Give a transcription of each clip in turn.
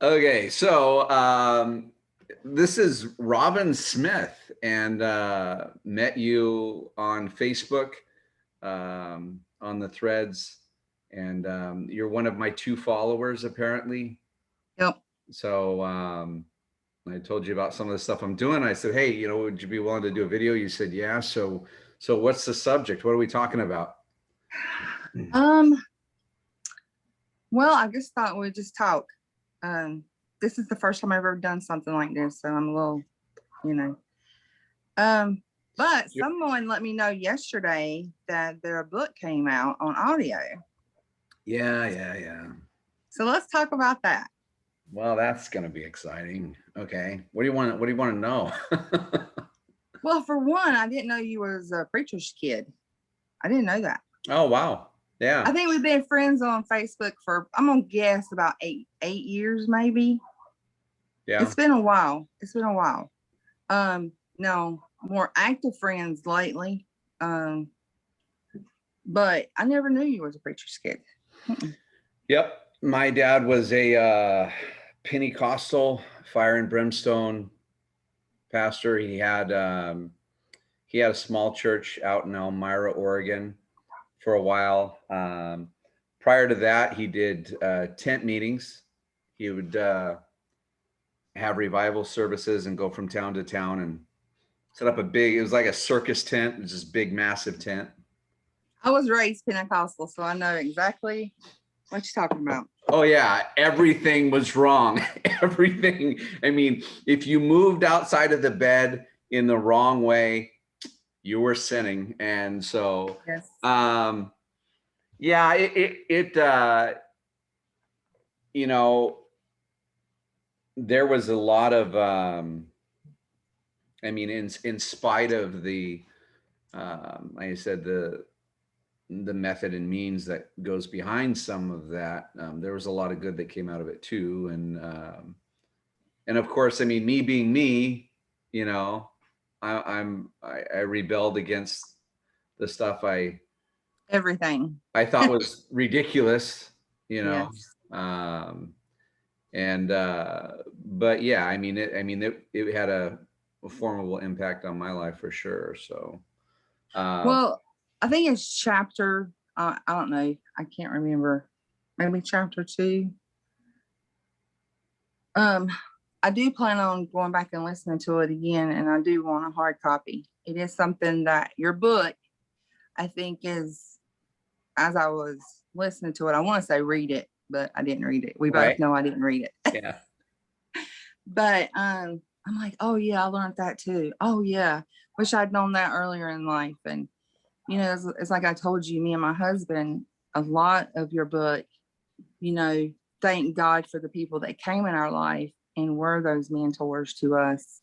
Okay, so this is Robin Smith, and met you on Facebook, on the threads, and you're one of my 2 followers apparently. Yep. So I told you about some of the stuff I'm doing. I said, hey, would you be willing to do a video? You said, yeah. So what's the subject? What are we talking about? Um, well, I just thought we'd just talk. This is the first time I've ever done something like this, so I'm a little, you know. But someone let me know yesterday that their book came out on audio. Yeah. So let's talk about that. Well, that's going to be exciting. Okay. What do you want to know? Well, for one, I didn't know you was a preacher's kid. I didn't know that. Oh, wow. Yeah. I think we've been friends on Facebook for, I'm gonna guess, about eight years, maybe. Yeah. It's been a while. No, more active friends lately. But I never knew you was a preacher's kid. Yep. My dad was a Pentecostal fire and brimstone pastor. He had a small church out in Elmira, Oregon for a while. Prior to that, he did tent meetings. He would have revival services and go from town to town and set up it was like a circus tent. It was this big, massive tent. I was raised Pentecostal, so I know exactly what you're talking about. Oh yeah, everything was wrong. Everything. I mean, if you moved outside of the bed in the wrong way, you were sinning. And so, yes. Yeah, there was a lot of, I mean, in spite of the, like I said, the method and means that goes behind some of that, there was a lot of good that came out of it too. And of course, I mean, me being me, I rebelled against the stuff everything I thought was ridiculous, Yes. But yeah, I mean, it had a formidable impact on my life for sure. So, well, I think it's chapter, I don't know, I can't remember, maybe chapter 2. I do plan on going back and listening to it again, and I do want a hard copy. It is something that your book, I think, is, as I was listening to it, I want to say read it, but I didn't read it. We both know I didn't read it. Yeah. But I'm like, oh yeah, I learned that too. Oh yeah, wish I'd known that earlier in life. And it's like I told you, me and my husband, a lot of your book, thank God for the people that came in our life and were those mentors to us,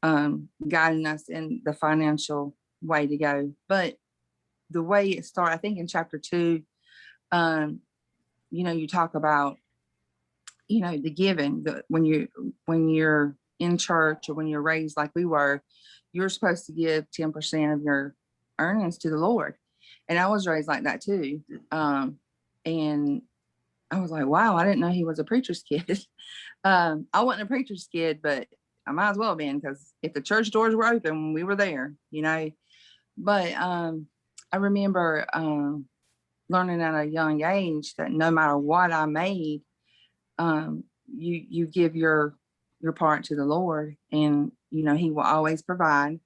guiding us in the financial way to go. But the way it started, I think in chapter 2, you talk about, the giving, when you're in church or when you're raised like we were, you're supposed to give 10% of your earnings to the Lord. And I was raised like that too. And I was like, wow, I didn't know he was a preacher's kid. I wasn't a preacher's kid, but I might as well have been, because if the church doors were open, we were there, But I remember learning at a young age that no matter what I made, you give your part to the Lord, and he will always provide.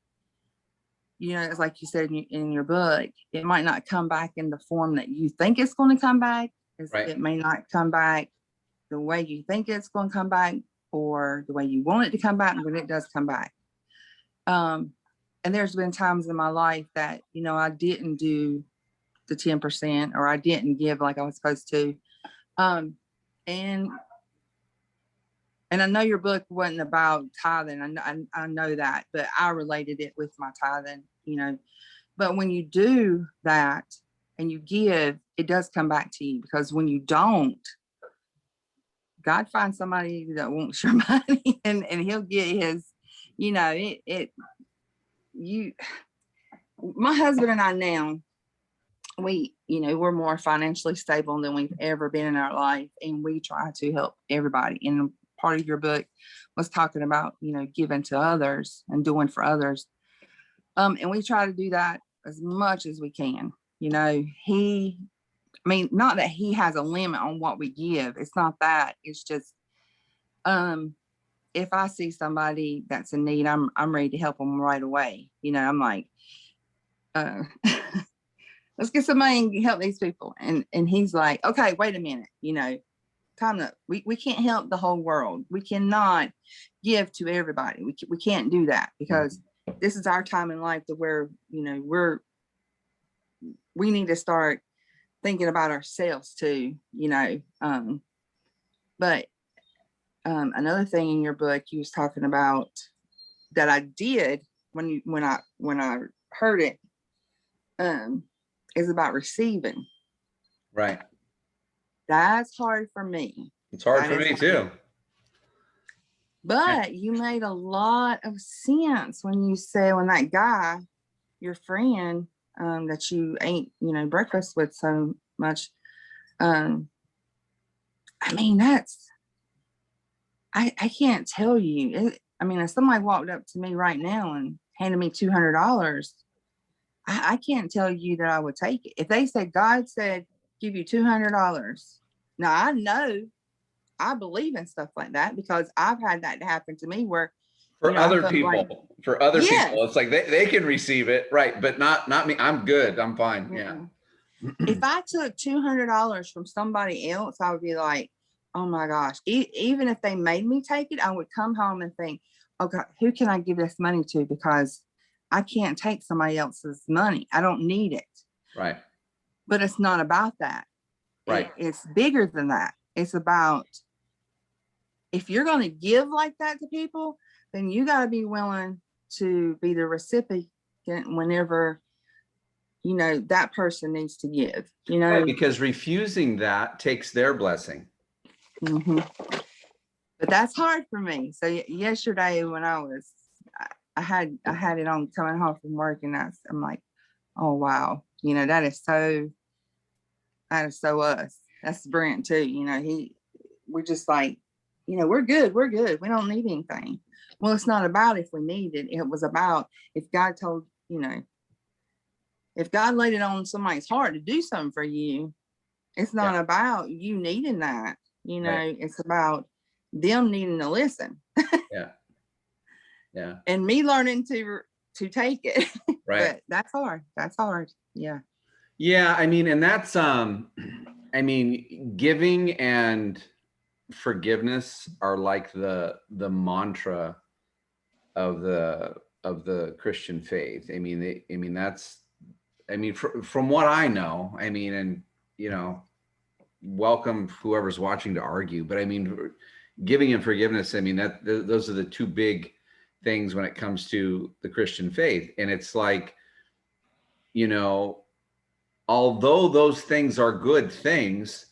It's like you said in your book, it might not come back in the form that you think it's going to come back. Right. It may not come back the way you think it's going to come back, or the way you want it to come back, but it does come back. And there's been times in my life that, I didn't do the 10%, or I didn't give like I was supposed to. And I know your book wasn't about tithing. I know that, but I related it with my tithing, But when you do that and you give, it does come back to you, because when you don't, God finds somebody that wants your money, and he'll get his, my husband and I now, we're more financially stable than we've ever been in our life, and we try to help everybody. And part of your book was talking about, giving to others and doing for others. And we try to do that as much as we can. Not that he has a limit on what we give. It's not that. It's just, if I see somebody that's in need, I'm ready to help them right away. I'm like, let's get some money and help these people. And he's like, okay, wait a minute, time to, we can't help the whole world. We cannot give to everybody. We can't do that, because this is our time in life to where, we need to start thinking about ourselves too, but another thing in your book you was talking about that I did when I heard it, is about receiving. Right. That's hard for me. It's hard for me too. But you made a lot of sense when you said, when that guy, your friend, that you ate, breakfast with so much, that's, I can't tell you. If somebody walked up to me right now and handed me $200, I can't tell you that I would take it. If they said, God said, give you $200. Now I know, I believe in stuff like that, because I've had that happen to me where for other people, it's like they can receive it, right? But not me. I'm good. I'm fine. Mm-mm. Yeah. If I took $200 from somebody else, I would be like, oh my gosh. Even if they made me take it, I would come home and think, okay, who can I give this money to? Because I can't take somebody else's money. I don't need it. Right. But it's not about that. Right. It's bigger than that. It's about, if you're going to give like that to people, then you got to be willing to be the recipient whenever, that person needs to give, Right, because refusing that takes their blessing. Mm-hmm. But that's hard for me. So yesterday when I had it on coming home from work, and I'm like, oh wow, that is so us. That's Brent too. We're just like, we're good. We don't need anything. Well, it's not about if we need it. It was about if God told, if God laid it on somebody's heart to do something for you, it's not about you needing that. Right. It's about them needing to listen. Yeah. And me learning to take it. Right. But that's hard. Yeah. Yeah. And that's, giving and forgiveness are like the mantra of the Christian faith. From what I know, and welcome whoever's watching to argue, but giving and forgiveness, those are the two big things when it comes to the Christian faith. And it's like, although those things are good things,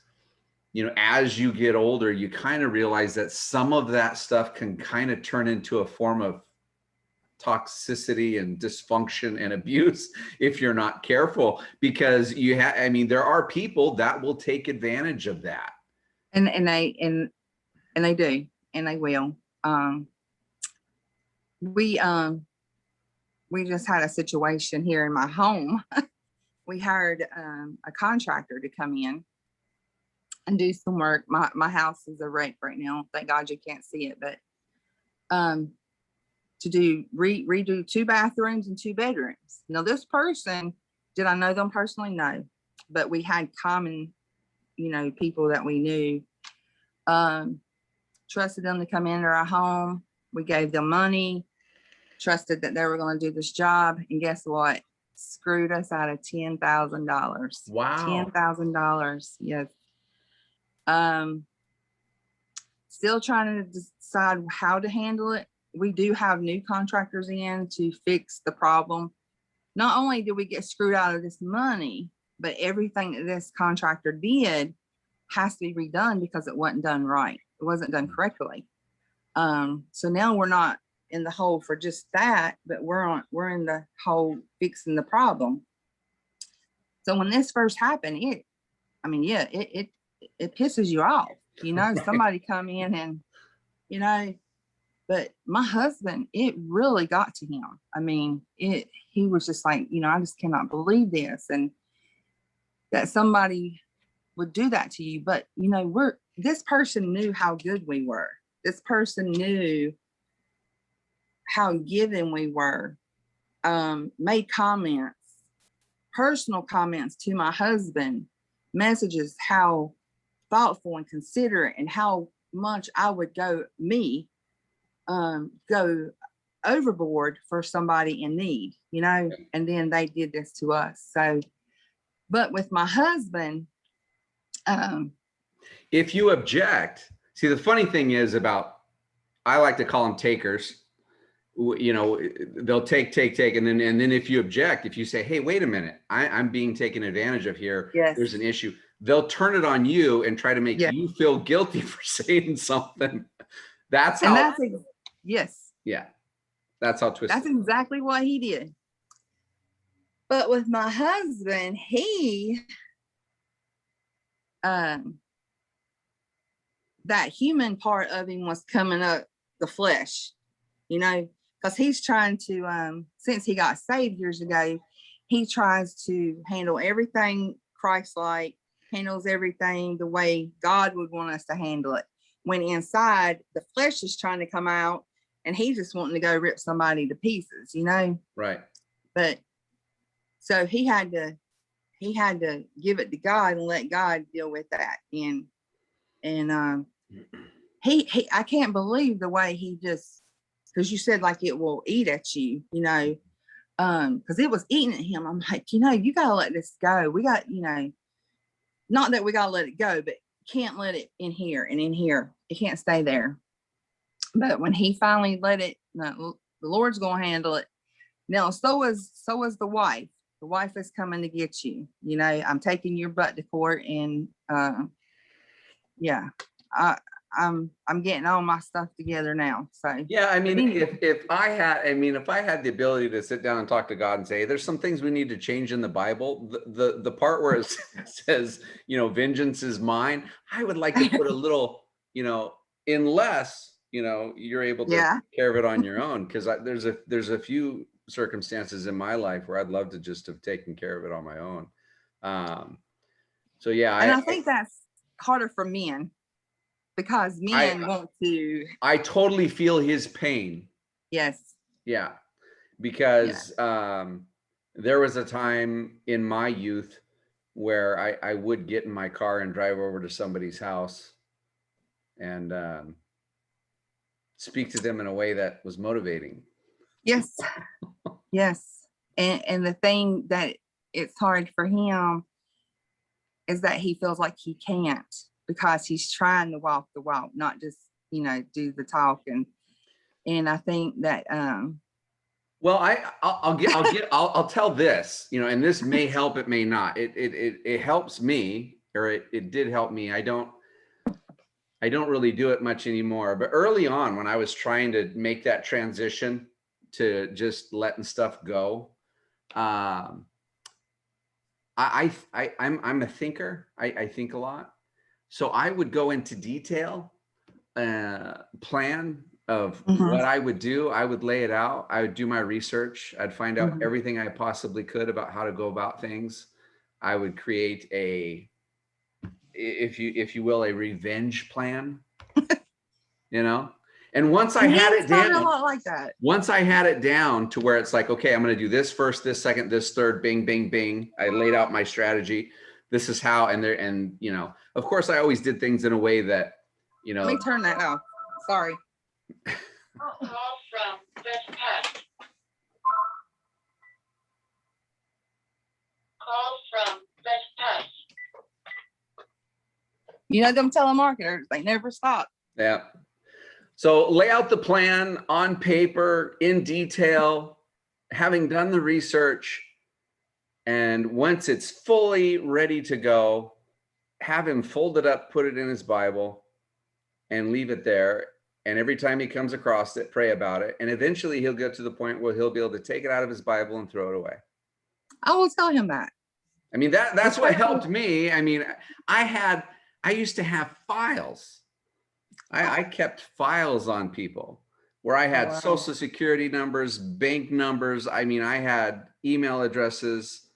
as you get older, you kind of realize that some of that stuff can kind of turn into a form of toxicity and dysfunction and abuse if you're not careful, because there are people that will take advantage of that. And they do, and they will. We just had a situation here in my home. We hired a contractor to come in and do some work. My house is a wreck right now. Thank God you can't see it, but to do redo 2 bathrooms and 2 bedrooms. Now this person, did I know them personally? No, but we had common, people that we knew. Trusted them to come into our home. We gave them money, trusted that they were going to do this job, and guess what? Screwed us out of $10,000. Wow. $10,000. Yes. Still trying to decide how to handle it. We do have new contractors in to fix the problem. Not only did we get screwed out of this money, but everything that this contractor did has to be redone because it wasn't done right. It wasn't done correctly. So now we're not in the hole for just that, but we're in the hole fixing the problem. So when this first happened, it pisses you off, Right. somebody come in and, but my husband, it really got to him. I mean, he was just like, I just cannot believe this. And that somebody would do that to you. But, this person knew how good we were. This person knew how giving we were, made comments, personal comments to my husband, messages, how thoughtful and considerate and how much I would go overboard for somebody in need, and then they did this to us. So, but with my husband, if you object, see, the funny thing is I like to call them takers. They'll take, and then if you object, if you say, hey, wait a minute, I'm being taken advantage of here. yes, There's an issue. They'll turn it on you and try to make yes, you feel guilty for saying something. That's and how, yes, yeah, that's how twisted. that's exactly what he did. But with my husband, he, that human part of him was coming up, the flesh, because he's trying to, since he got saved years ago, he tries to handle everything Christ-like, handles everything the way God would want us to handle it. When inside, the flesh is trying to come out and he's just wanting to go rip somebody to pieces, Right. But so he had to give it to God and let God deal with that. And he I can't believe the way he just, because you said like it will eat at you, because it was eating at him. I'm like, you gotta let this go. We got, not that we gotta let it go, but can't let it in here and in here. It can't stay there. But when he finally let it, no, the Lord's gonna handle it. Now, so is the wife. The wife is coming to get you. I'm taking your butt to court, and yeah, I'm getting all my stuff together now. So yeah, I mean, if I had the ability to sit down and talk to God and say, there's some things we need to change in the Bible, the part where it says, vengeance is mine, I would like to put a little, unless, you're able to take care of it on your own. Because there's a few circumstances in my life where I'd love to just have taken care of it on my own. So yeah, and I think that's harder for men, because men want to. I totally feel his pain. Yes. Yeah, because there was a time in my youth where I would get in my car and drive over to somebody's house and speak to them in a way that was motivating. Yes. Yes. And the thing that it's hard for him is that he feels like he can't, because he's trying to walk the walk, not just, do the talk. And I think that, well, I'll tell this, and this may help, it may not. It helps me, or it did help me. I don't really do it much anymore, but early on when I was trying to make that transition to just letting stuff go, I'm a thinker. I think a lot. So I would go into detail, plan of what I would do. I would lay it out. I would do my research. I'd find out everything I possibly could about how to go about things. I would create if you will, a revenge plan, And once I had it down, a lot like that. Once I had it down to where it's like, okay, I'm going to do this first, this second, this third, bing, bing, bing. I laid out my strategy. This is how, and of course I always did things in a way that, Let me turn that off. Sorry. Call from Best Pet. Call from Best Pet. Them telemarketers, they never stop. Yeah. So lay out the plan on paper in detail, having done the research. And once it's fully ready to go, have him fold it up, put it in his Bible, and leave it there. And every time he comes across it, pray about it. And eventually he'll get to the point where he'll be able to take it out of his Bible and throw it away. I will tell him that. I mean, that's what helped me. I mean, I used to have files. I kept files on people where I had wow. social security numbers, bank numbers. I mean, I had email addresses,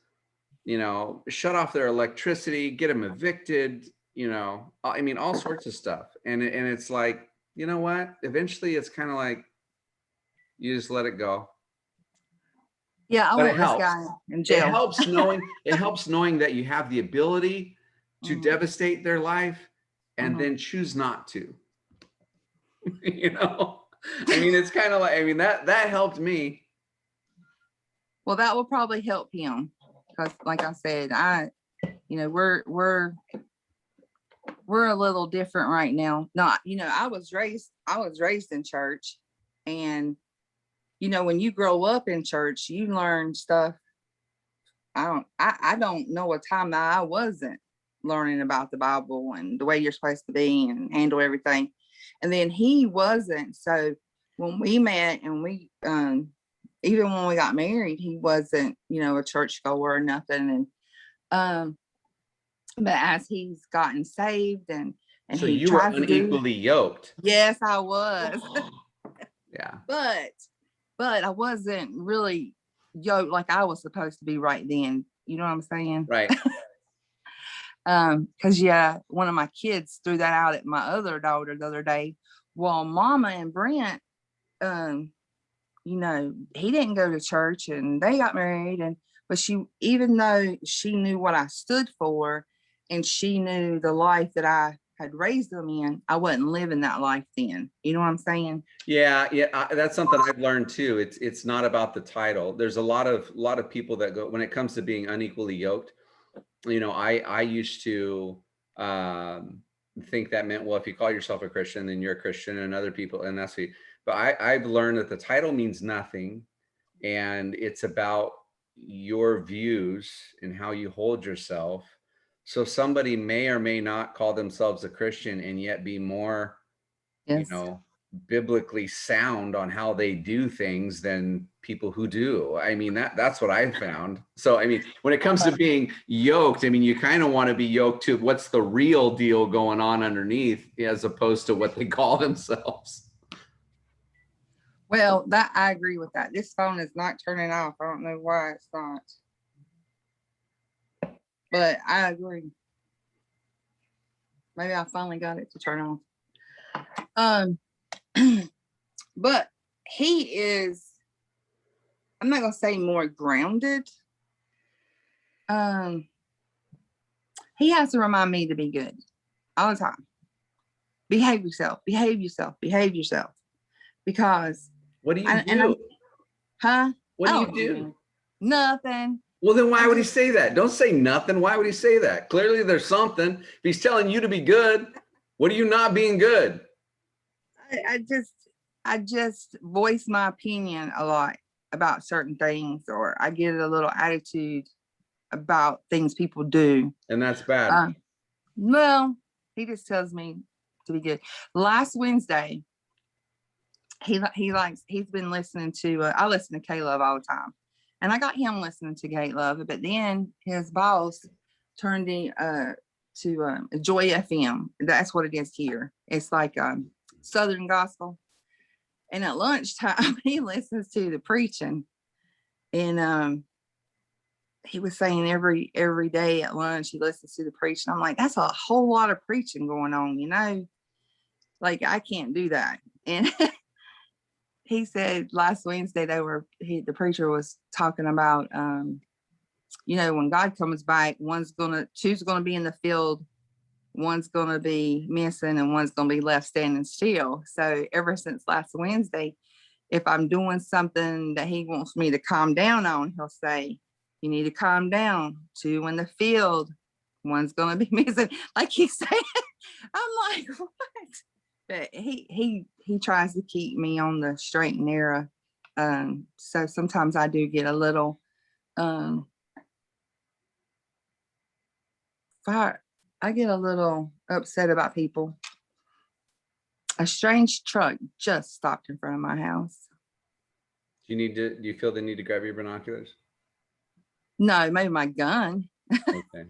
shut off their electricity, get them evicted, I mean, all sorts of stuff. And it's like, you know what? Eventually it's kind of like, you just let it go. Yeah, I But want this guy in it jail. helps knowing that you have the ability to devastate their life and then choose not to. I mean, it's kind of like, I mean, that helped me. Well, that will probably help him because, like I said, we're a little different right now. Not, I was raised in church, and when you grow up in church, you learn stuff. I don't know a time that I wasn't learning about the Bible and the way you're supposed to be and handle everything. And then he wasn't. So when we met and we, even when we got married, he wasn't, a church goer or nothing. And, but as he's gotten saved and So he you were tries to do, unequally yoked. yes, I was. Yeah. But I wasn't really yoked like I was supposed to be right then. You know what I'm saying? Right. Because one of my kids threw that out at my other daughter the other day. Well, Mama and Brent, he didn't go to church and they got married, but even though she knew what I stood for and she knew the life that I had raised them in, I wasn't living that life then. You know what I'm saying? Yeah. That's something I've learned too. It's not about the title. There's a lot of people that go, when it comes to being unequally yoked, I used to think that meant, well, if you call yourself a Christian, then you're a Christian, and other people, and that's what. But I've learned that the title means nothing, and it's about your views and how you hold yourself. So somebody may or may not call themselves a Christian and yet be more, Yes. biblically sound on how they do things than people who do. I mean, that's what I've found. So, I mean, when it comes to being yoked, I mean, you kind of want to be yoked to what's the real deal going on underneath as opposed to what they call themselves. Well, that I agree with that. This phone is not turning off. I don't know why it's not. But I agree. Maybe I finally got it to turn off. But he is, I'm not gonna say more grounded. He has to remind me to be good all the time. Behave yourself, behave yourself, behave yourself. Because what do you do? What do you do? Nothing. Well, then why would he say that? Don't say nothing. Why would he say that? Clearly there's something. If he's telling you to be good, what are you not being good? I just voice my opinion a lot about certain things, or I get a little attitude about things people do. And that's bad. Well, he just tells me to be good. Last Wednesday, he's been listening to, I listen to K-Love all the time. And I got him listening to K-Love, but then his boss turned to Joy FM. That's what it is here. It's like Southern gospel. And at lunchtime, he listens to the preaching. And he was saying every day at lunch, he listens to the preaching. I'm like, that's a whole lot of preaching going on, like I can't do that. And he said last Wednesday the preacher was talking about, when God comes back, two's gonna be in the field, one's gonna be missing, and one's gonna be left standing still. So ever since last Wednesday, if I'm doing something that he wants me to calm down on, he'll say, you need to calm down. Two in the field, one's gonna be missing. Like he said, I'm like, what? But he tries to keep me on the straight and narrow. So sometimes I do get a little I get a little upset about people. A strange truck just stopped in front of my house. Do you feel the need to grab your binoculars? No, maybe my gun. Okay.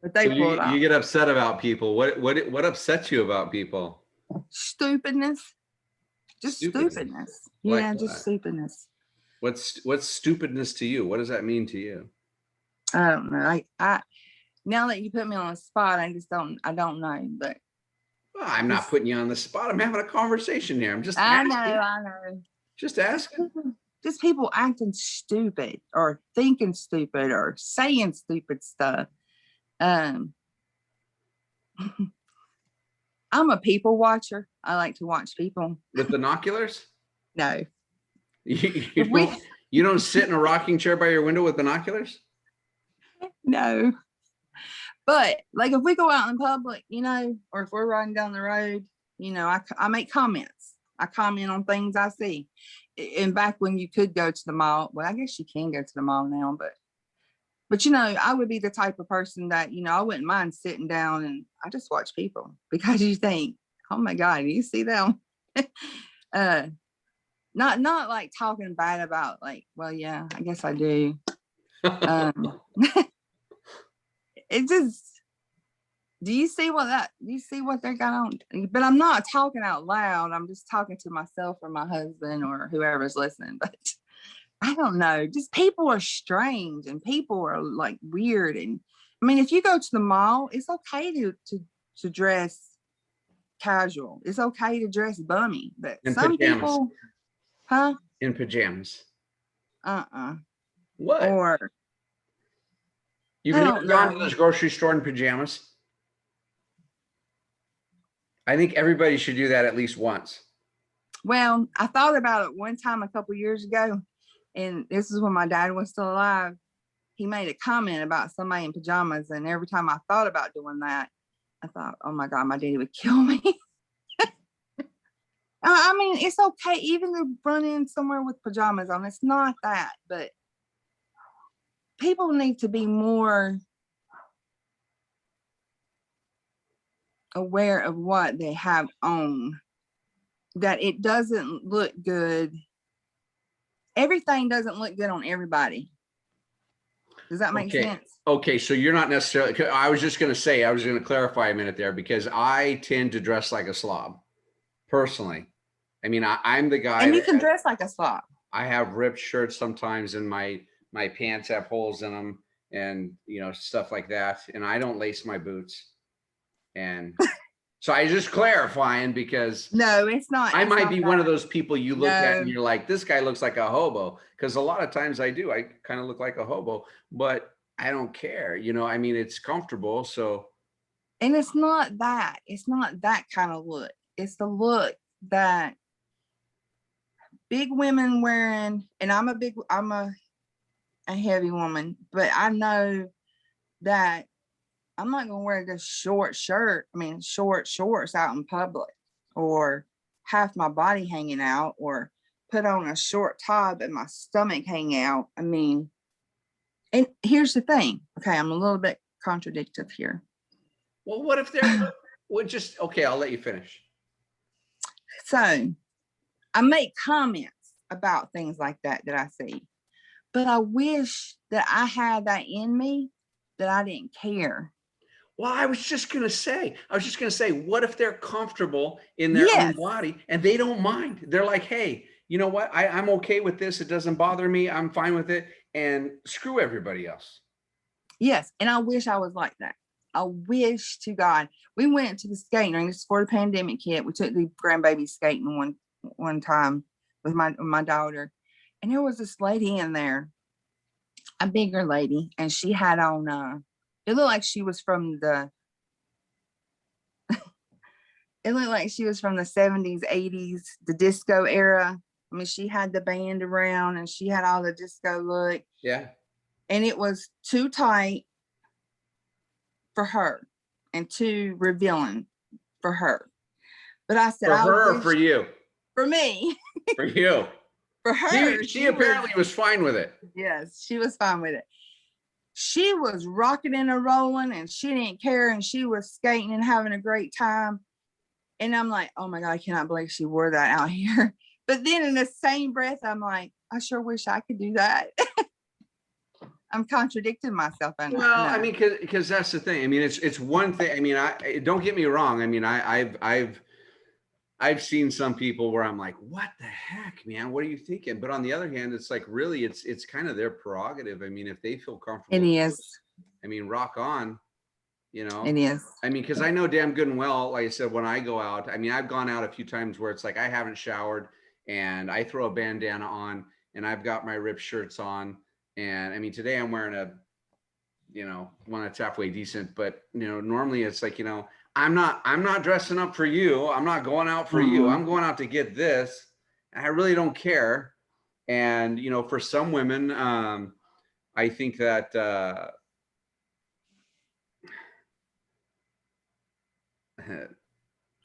But they So pulled you off. get upset about people. What upsets you about people? Stupidness. Just stupidness. Like Yeah, what? just stupidness. What's stupidness to you? What does that mean to you? I don't know. I now that you put me on the spot, I don't know. But Well, I'm not putting you on the spot. I'm having a conversation here. I'm just I asking. know. Just asking. Just people acting stupid or thinking stupid or saying stupid stuff. I'm a people watcher. I like to watch people. With binoculars? No. You don't sit in a rocking chair by your window with binoculars? No. But like if we go out in public, or if we're riding down the road, I make comments. I comment on things I see. And back when you could go to the mall, well, I guess you can go to the mall now, but I would be the type of person that, I wouldn't mind sitting down and I just watch people because you think, oh my God, you see them? Not like talking bad about like, well, yeah, I guess I do. It just, do you see what they got on? But I'm not talking out loud. I'm just talking to myself or my husband or whoever's listening. But I don't know. Just people are strange and people are like weird. And I mean, if you go to the mall, it's okay to dress casual. It's okay to dress bummy. But In some pajamas. people, huh? In pajamas. What? Or You've I never don't gone to know. this grocery store in pajamas? I think everybody should do that at least once. Well, I thought about it one time a couple years ago, and this is when my dad was still alive. He made a comment about somebody in pajamas, and every time I thought about doing that, I thought, oh my God, my daddy would kill me. I mean, it's okay even to run in somewhere with pajamas on. It's not that, but people need to be more aware of what they have on, that it doesn't look good. Everything doesn't look good on everybody. Does that make sense? Okay, so you're not necessarily, I was just going to clarify a minute there because I tend to dress like a slob personally. I mean, I'm the guy. And you can dress like a slob. I have ripped shirts sometimes and my pants have holes in them and, stuff like that. And I don't lace my boots. And so I just clarifying because no, it's not. I might be one of those people you look at and you're like, this guy looks like a hobo. Because a lot of times I do. I kind of look like a hobo, but I don't care. I mean, it's comfortable. So. And it's not that. It's not that kind of look. It's the look that big women wearing, and I'm a heavy woman, but I know that I'm not gonna wear this short shorts out in public or half my body hanging out or put on a short top and my stomach hang out. I mean, and here's the thing. Okay, I'm a little bit contradictory here. Well, what if they're okay, I'll let you finish. So I make comments about things like that I see, but I wish that I had that in me, that I didn't care. Well, I was just going to say, what if they're comfortable in their own body and they don't mind? They're like, hey, you know what? I'm okay with this. It doesn't bother me. I'm fine with it. And screw everybody else. Yes. And I wish I was like that. I wish to God. We went to the skating ring. This is for the pandemic kit. We took the grandbaby skating one time with my daughter. And there was this lady in there, a bigger lady, and she had on it looked like she was from the 70s, 80s, the disco era. I mean, she had the band around and she had all the disco look. Yeah. And it was too tight for her and too revealing for her. But I said, for her or for you? For me. For you. For her. She apparently was fine with it. Yes, she was fine with it. She was rocking and rolling and she didn't care and she was skating and having a great time. And I'm like, oh my God, I cannot believe she wore that out here. But then in the same breath, I'm like, I sure wish I could do that. I'm contradicting myself. I know. Well, I mean, because that's the thing. I mean, it's one thing. I mean, don't get me wrong. I mean, I've seen some people where I'm like, what the heck, man? What are you thinking? But on the other hand, it's like, really, it's kind of their prerogative. I mean, if they feel comfortable, it is. I mean, rock on, you know. It is. I mean, because I know damn good and well, like I said, when I go out, I mean, I've gone out a few times where it's like I haven't showered and I throw a bandana on and I've got my ripped shirts on. And I mean, today I'm wearing a, you know, one that's halfway decent, but you know, normally it's like, you know, I'm not dressing up for you. I'm not going out for you. I'm going out to get this. I really don't care. And, you know, for some women, I think that,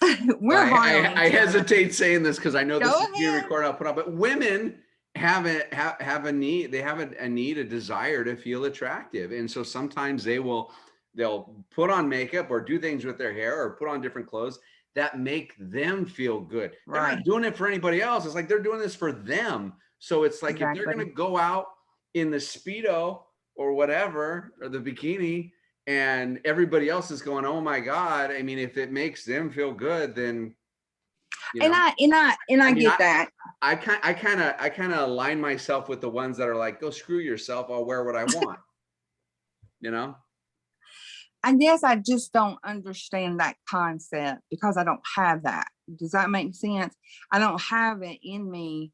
I hesitate saying this because I know this is being recorded. I'll put up, but women have a need. They have a need, a desire to feel attractive, and so sometimes they'll put on makeup or do things with their hair or put on different clothes that make them feel good. They're not doing it for anybody else. It's like they're doing this for them. So it's like if they're going to go out in the Speedo or whatever, or the bikini, and everybody else is going, oh my God. I mean, if it makes them feel good, then, you know, I get that. I kind of align myself with the ones that are like, go screw yourself. I'll wear what I want, you know? I guess I just don't understand that concept because I don't have that. Does that make sense? I don't have it in me.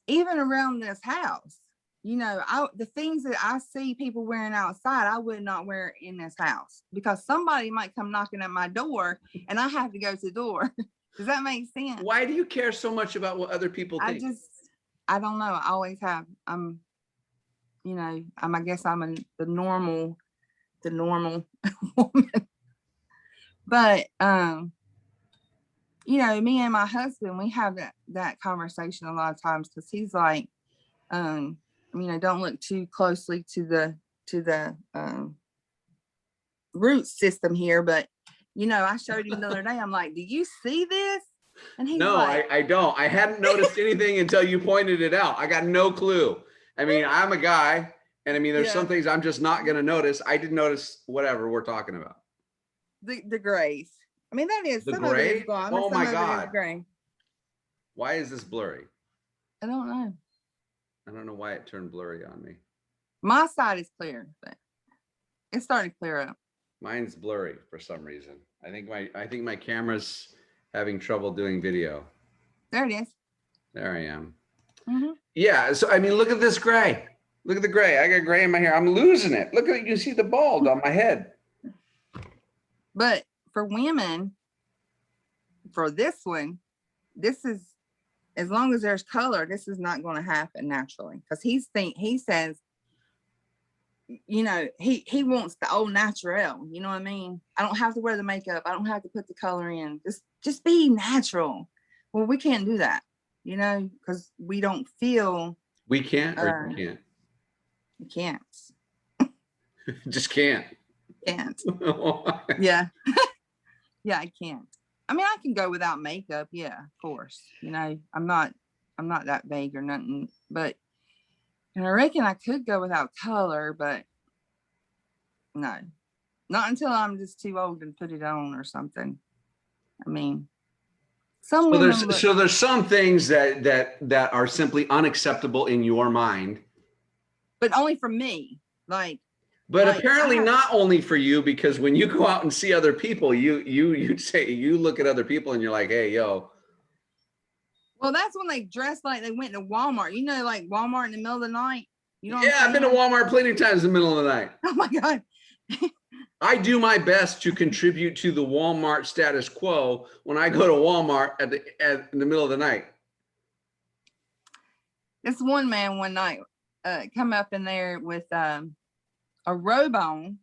Even around this house, you know, the things that I see people wearing outside, I would not wear in this house because somebody might come knocking at my door and I have to go to the door. Does that make sense? Why do you care so much about what other people think? I don't know. I always have. You know, I guess I'm the normal woman. But you know, me and my husband, we have that conversation a lot of times because he's like, you know, don't look too closely to the root system here. But you know, I showed him the other day. I'm like, do you see this? And he's like, I don't. I hadn't noticed anything until you pointed it out. I got no clue. I mean, I'm a guy, and I mean, there's some things I'm just not going to notice. I didn't notice whatever we're talking about. The grays. I mean, that is the some gray. Of it is gone. Oh my God! Gray. Why is this blurry? I don't know. I don't know why it turned blurry on me. My side is clear, but it's starting to clear up. Mine's blurry for some reason. I think my camera's having trouble doing video. There it is. There I am. Mm-hmm. Yeah. So I mean, look at this gray. Look at the gray. I got gray in my hair. I'm losing it. Look at it. You can see the bald on my head. But for women, for this one, this is, as long as there's color, this is not going to happen naturally. Because he says, you know, he wants the old natural. You know what I mean? I don't have to wear the makeup. I don't have to put the color in. Just be natural. Well, we can't do that, you know, because we don't feel. We can't, or you can't. You can't. Just can't. Can't. Yeah. Yeah, I can't. I mean, I can go without makeup. Yeah, of course. You know, I'm not that vague or nothing, but, and I reckon I could go without color, but no, not until I'm just too old to put it on or something. I mean, so there's some things that are simply unacceptable in your mind, but only for me. But apparently not only for you, because when you go out and see other people, you say, you look at other people and you're like, hey, yo. Well, that's when they dress like they went to Walmart. You know, like Walmart in the middle of the night. You know? Yeah, I've been to Walmart plenty of times in the middle of the night. Oh my God. I do my best to contribute to the Walmart status quo when I go to Walmart in the middle of the night. This one man one night come up in there with a robe on.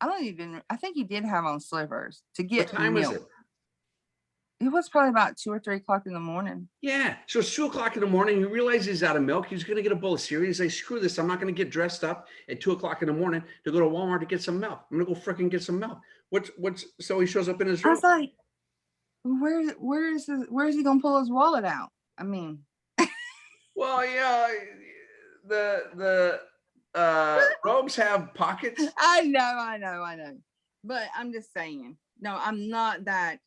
I think he did have on slippers to get. What time was it? It was probably about 2 or 3 o'clock in the morning. Yeah. So it's 2 o'clock in the morning. He realizes he's out of milk. He's going to get a bowl of cereal. He's like, screw this. I'm not going to get dressed up at 2 o'clock in the morning to go to Walmart to get some milk. I'm going to go freaking get some milk. So he shows up in his room. I was like, where is he going to pull his wallet out? I mean, Well, yeah, the robes have pockets. I know. But I'm just saying, no, I'm not that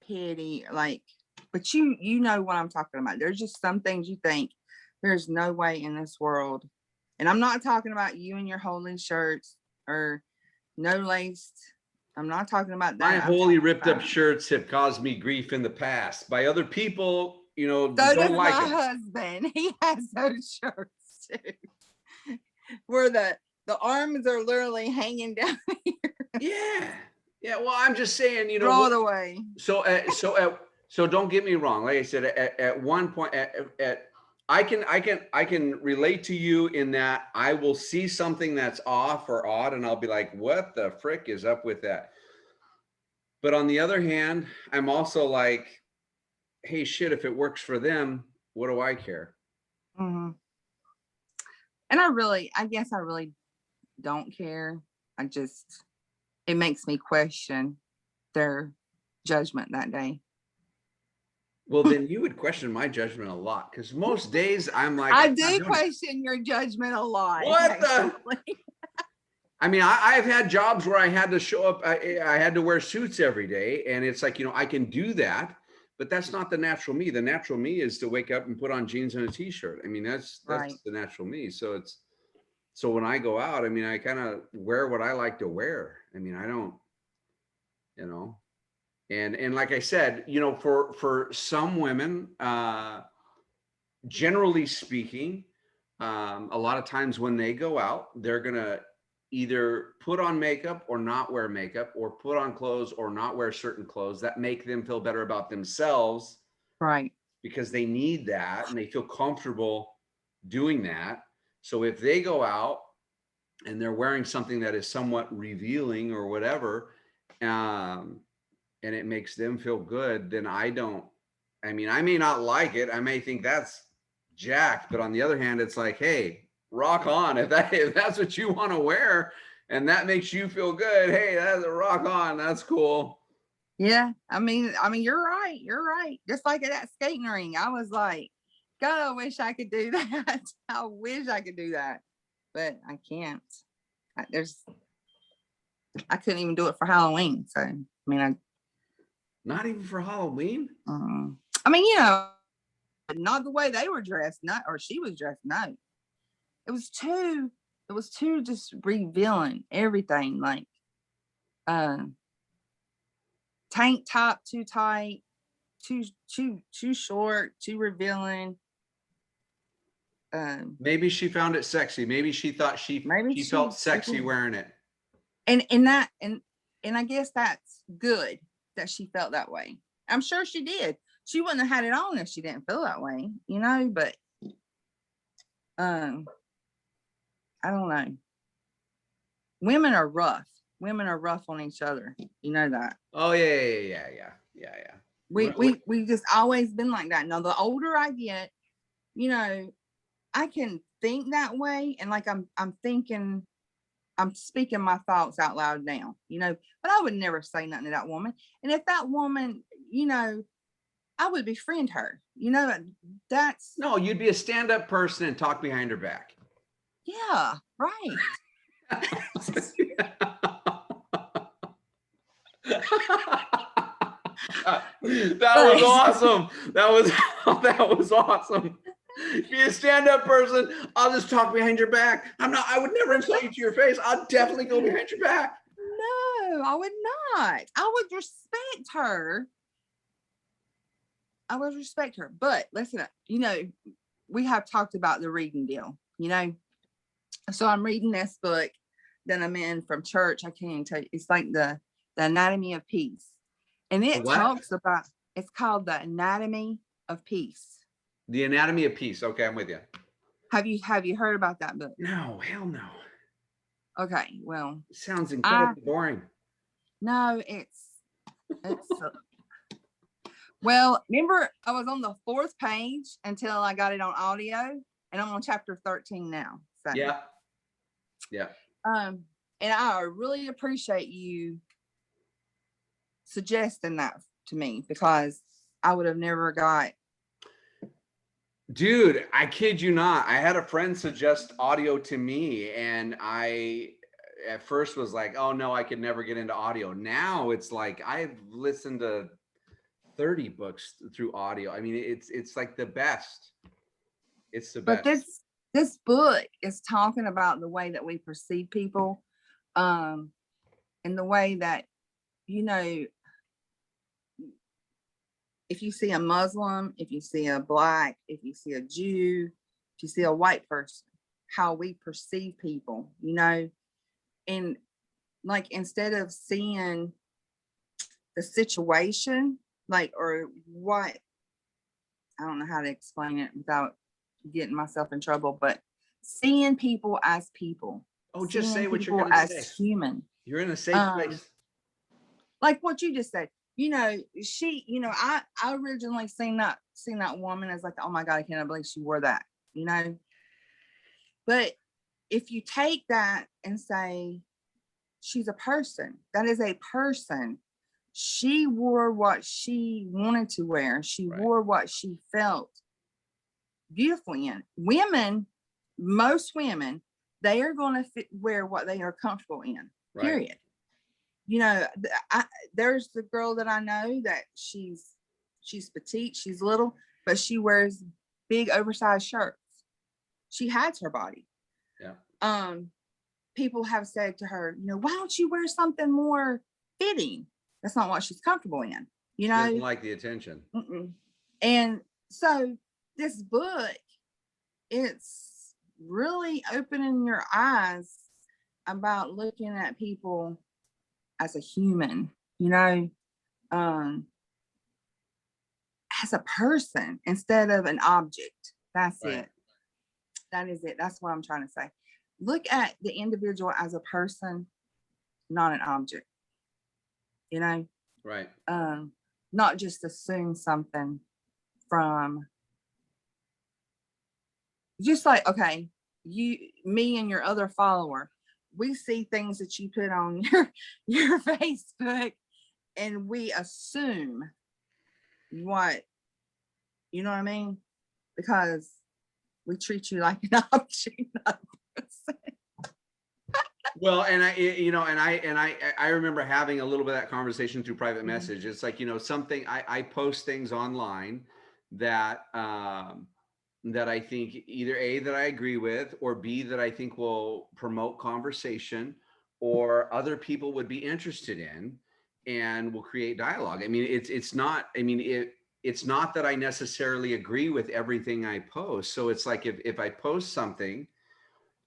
petty, like, but you know what I'm talking about. There's just some things you think there's no way in this world. And I'm not talking about you and your holy shirts or no laced. I'm not talking about My that. holy ripped up shirts have caused me grief in the past by other people, So don't does like my it. husband. He has those shirts too, where the arms are literally hanging down here. Yeah. Well, I'm just saying, Throw it away. So don't get me wrong. Like I said, at one point, I can relate to you in that I will see something that's off or odd, and I'll be like, "What the frick is up with that?" But on the other hand, I'm also like, "Hey, shit! If it works for them, what do I care?" Mhm. And I guess I really don't care. It makes me question their judgment that day. Well, then you would question my judgment a lot, because most days I'm like, I "I'm not do doing it." question your judgment a lot. What the? Actually. I mean, I've had jobs where I had to show up. I had to wear suits every day, and it's like, I can do that, but that's not the natural me. The natural me is to wake up and put on jeans and a t-shirt. I mean, that's Right. the natural me. So when I go out, I mean, I kind of wear what I like to wear. I mean, I don't, you know, and like I said, for some women, generally speaking, a lot of times when they go out, they're gonna either put on makeup or not wear makeup, or put on clothes or not wear certain clothes that make them feel better about themselves, Right. because they need that and they feel comfortable doing that. So if they go out and they're wearing something that is somewhat revealing or whatever, and it makes them feel good, then I mean, I may not like it. I may think that's jacked, but on the other hand, it's like, hey, rock on. If that's what you want to wear and that makes you feel good, hey, that's a rock on. That's cool. Yeah. I mean, you're right. You're right. Just like at that skating ring, I was like, God, I wish I could do that. I wish I could do that, but I can't. I couldn't even do it for Halloween. So, I mean, Not even for Halloween? I mean, not the way they were dressed, not, or she was dressed. No, it was too just revealing everything, like tank top too tight, too short, too revealing. Maybe she found it sexy. Maybe she thought she felt sexy wearing it. And I guess that's good that she felt that way. I'm sure she did. She wouldn't have had it on if she didn't feel that way, but I don't know. Women are rough. Women are rough on each other. You know that. Oh yeah. We just always been like that. Now the older I get, I can think that way, and like I'm thinking, I'm speaking my thoughts out loud now, but I would never say nothing to that woman. And if that woman, I would befriend her, that's. No, you'd be a stand-up person and talk behind her back. Yeah, right. That was awesome. That was awesome. Be a stand-up person. I'll just talk behind your back. I would never insult you to your face. I'll definitely go behind your back. No, I would not. I would respect her. But listen, we have talked about the reading deal, So I'm reading this book that I'm in from church. I can't even tell you. It's like the Anatomy of Peace. And it talks about, it's called The Anatomy of Peace. The Anatomy of Peace. Okay, I'm with you. Have you heard about that book? No, hell no. Okay, well. It sounds incredibly boring. No, it's well, remember I was on the 4th page until I got it on audio, and I'm on chapter 13 now. So yeah. And I really appreciate you suggesting that to me, because I would have never got. Dude, I kid you not. I had a friend suggest audio to me, and I at first was like, oh no, I could never get into audio. Now it's like I've listened to 30 books through audio. I mean, it's like the best. It's the But best. this book is talking about the way that we perceive people, and the way that, you know, if you see a Muslim, if you see a Black, if you see a Jew, if you see a white person, how we perceive people, you know, and like instead of seeing the situation, like, or what, I don't know how to explain it without getting myself in trouble, but seeing people as people. Oh, just say Seeing what you're people gonna as say. human. You're in a safe place. Like what you just said, you know, she, you know, I originally seen that woman as like, oh my God, I cannot believe she wore that, you know. But if you take that and say, she's a person, that is a person. She wore what she wanted to wear. She Right. wore what she felt beautifully in. Women, most women, they are going to wear what they are comfortable in, Right. period. You know, there's the girl that I know that she's petite, she's little, but she wears big oversized shirts. She hides her body. Yeah. People have said to her, you know, why don't you wear something more fitting? That's not what she's comfortable in, you know. She doesn't like the attention. And so this book, it's really opening your eyes about looking at people as a human, you know, as a person instead of an object. That's Right. it. That is it. That's what I'm trying to say. Look at the individual as a person, not an object, you know. Right. Not just assume something from, just like, okay, me and your other follower, we see things that you put on your Facebook, and we assume what, you know what I mean? Because we treat you like an object. Well, and I remember having a little bit of that conversation through private message. It's like, you know, something I post things online that that I think either A, that I agree with, or B, that I think will promote conversation or other people would be interested in and will create dialogue. I mean, it's not, I mean, it's not that I necessarily agree with everything I post. So it's like if I post something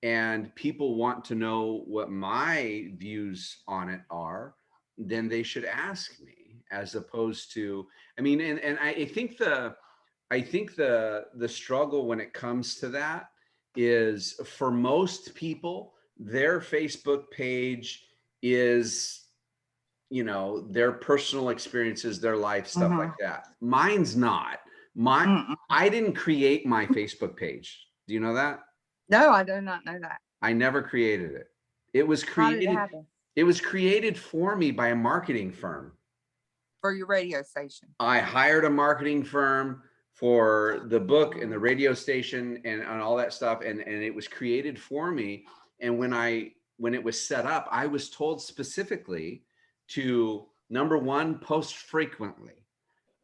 and people want to know what my views on it are, then they should ask me, as opposed to, I mean, and I think the struggle when it comes to that is, for most people, their Facebook page is, you know, their personal experiences, their life, stuff like that. Mine's not. I didn't create my Facebook page. Do you know that? No, I do not know that. I never created it. It was How did it created. happen? It was created for me by a marketing firm. For your radio station. I hired a marketing firm for the book and the radio station and all that stuff. And it was created for me. And when it was set up, I was told specifically to, number one, post frequently,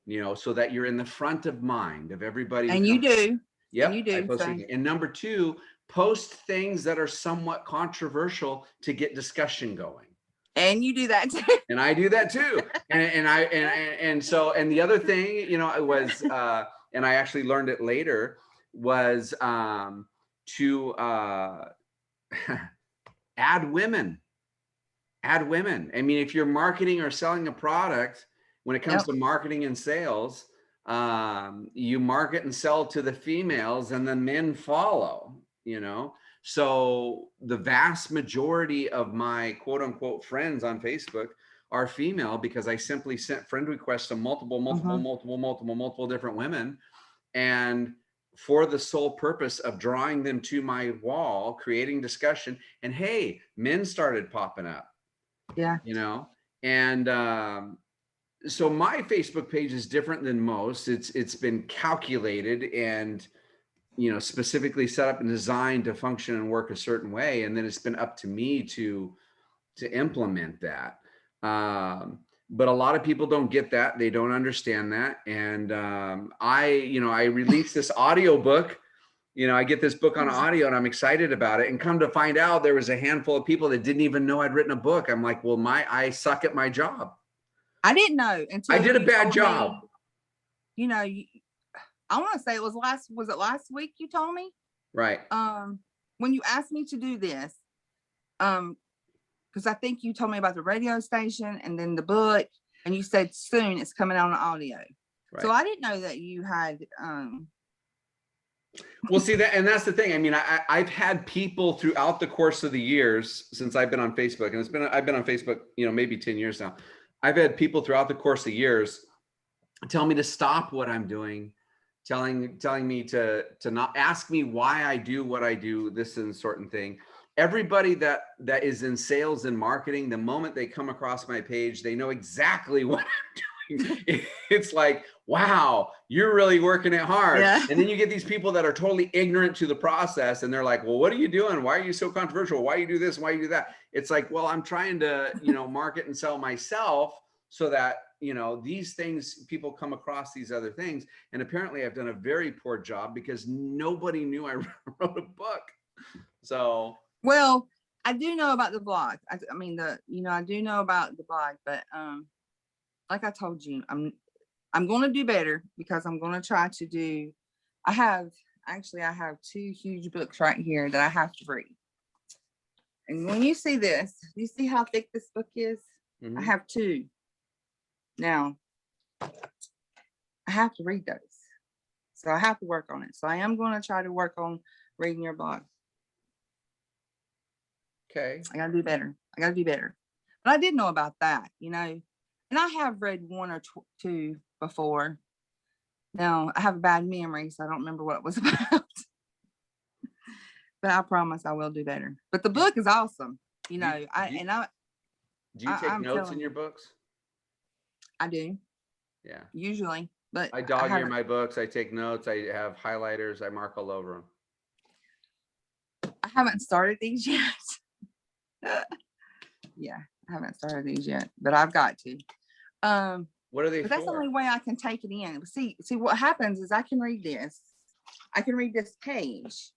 you know, so that you're in the front of mind of everybody. And you do. Yep. And you do. I post frequently. And number two, post things that are somewhat controversial to get discussion going. And you do that too. And I do that too. And so the other thing, you know, it was, and I actually learned it later, was to add women. Add women. I mean, if you're marketing or selling a product, when it comes to marketing and sales, you market and sell to the females, and the men follow, you know. So the vast majority of my quote unquote friends on Facebook are female, because I simply sent friend requests to multiple different women, and for the sole purpose of drawing them to my wall, creating discussion. And hey, men started popping up. Yeah. You know, and So my Facebook page is different than most. It's been calculated and, specifically set up and designed to function and work a certain way. And then it's been up to me to implement that. But a lot of people don't get that. They don't understand that. And I released this audiobook. I get this book on audio and I'm excited about it. And come to find out, there was a handful of people that didn't even know I'd written a book. I'm like, well, I suck at my job. I didn't know until I did a you bad told job. Me, I want to say was it last week you told me? Right. When you asked me to do this, because I think you told me about the radio station and then the book, and you said soon it's coming out on audio. Right. So I didn't know that you had. Well, see that, and that's the thing. I mean, I've had people throughout the course of the years since I've been on Facebook, and I've been on Facebook, maybe 10 years now. I've had people throughout the course of years tell me to stop what I'm doing, telling me to not ask me why I do what I do, this and certain thing. Everybody that is in sales and marketing, the moment they come across my page, they know exactly what I'm doing. It's like, wow, you're really working it hard. Yeah. And then you get these people that are totally ignorant to the process, and they're like, well, what are you doing? Why are you so controversial? Why you do this? Why you do that? It's like, well, I'm trying to, market and sell myself so that, these things, people come across these other things. And apparently I've done a very poor job because nobody knew I wrote a book. So. Well, I do know about the blog. I do know about the blog, but, like I told you, I'm going to do better because I'm going to try to do, I have 2 huge books right here that I have to read. And when you see this, you see how thick this book is? Mm-hmm. I have 2. Now, I have to read those. So I have to work on it. So I am going to try to work on reading your blog. Okay. I got to do better. But I did know about that, and I have read 1 or 2 before. Now, I have a bad memory, so I don't remember what it was about. But I promise I will do better. But the book is awesome. Do you take notes in your books? I do. Yeah. Usually. But I dog-ear my books. I take notes. I have highlighters. I mark all over them. I haven't started these yet. Yeah, I haven't started these yet, but I've got to. What are they but that's the only way I can take it in. See what happens is I can read this page,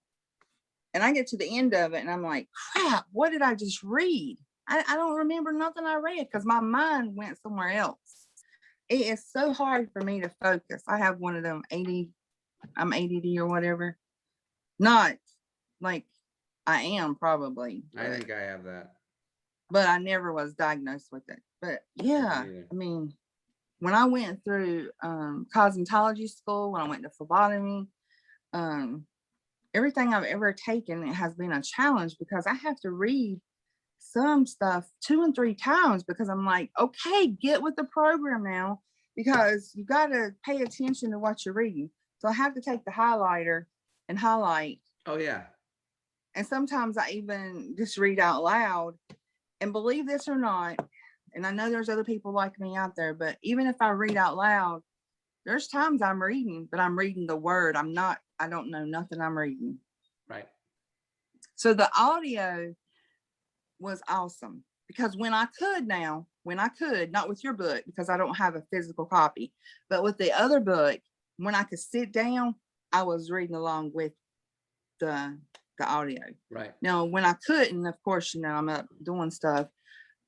and I get to the end of it and I'm like, crap, what did I just read? I don't remember nothing I read because my mind went somewhere else. It is so hard for me to focus. I have one of them I'm ADD or whatever. Not like I am probably. I think I have that. But I never was diagnosed with it. But yeah, I mean, when I went through cosmetology school, when I went to phlebotomy, everything I've ever taken, it has been a challenge because I have to read some stuff 2 and 3 times because I'm like, okay, get with the program now because you got to pay attention to what you're reading. So I have to take the highlighter and highlight. Oh, yeah. And sometimes I even just read out loud. And believe this or not, and I know there's other people like me out there, but even if I read out loud, there's times I'm reading, but I'm reading the word. I don't know nothing I'm reading. Right. So the audio was awesome because when I could, not with your book, because I don't have a physical copy, but with the other book, when I could sit down, I was reading along with the audio. Right. Now, when I couldn't, of course, I'm up doing stuff,